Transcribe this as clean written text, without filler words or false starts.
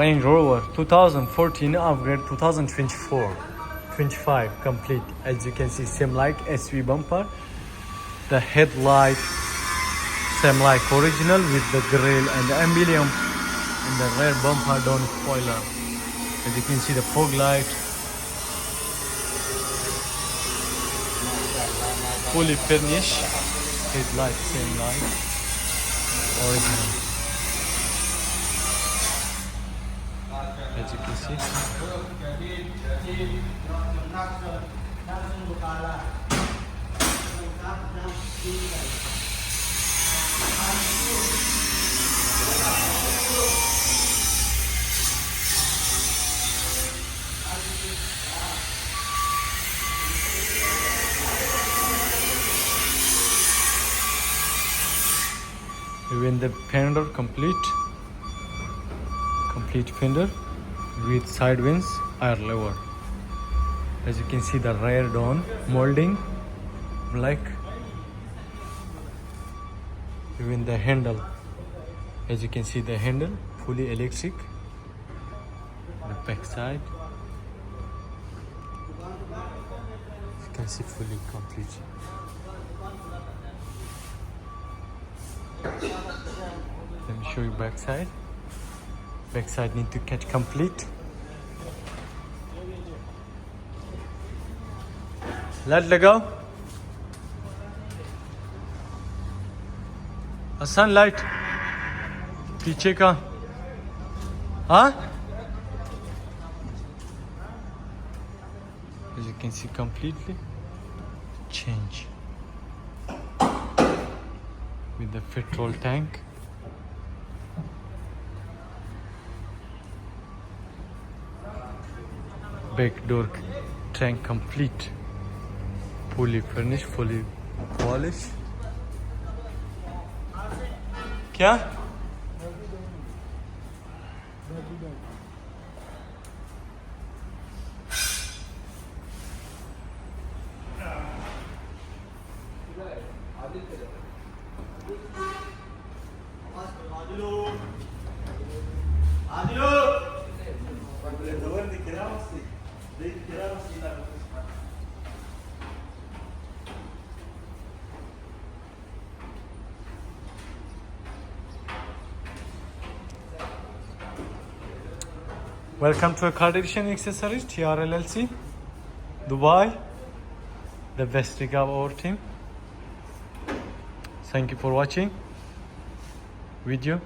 Range Rover 2014 upgrade 2024 25 complete. As you can see, same like SV bumper. The headlight same like original with the grill and the emblem, and the rear bumper down spoiler. As you can see, the fog light fully furnished. Headlight same like original. As you can see, even the fender complete fender with side vents, air lever. As you can see, the rear door molding black. Even the handle, as you can see, the handle fully electric. The back side, you can see fully complete. Let me show you back side. Back side need to catch complete. Let go. A sunlight. पीछे का हाँ? As you can see, completely change with the petrol tank. Back door tank complete, fully furnished, fully polished. क्या? Welcome to Cardction Accessories, TRLLC, Dubai, the best rig of our team. Thank you for watching video.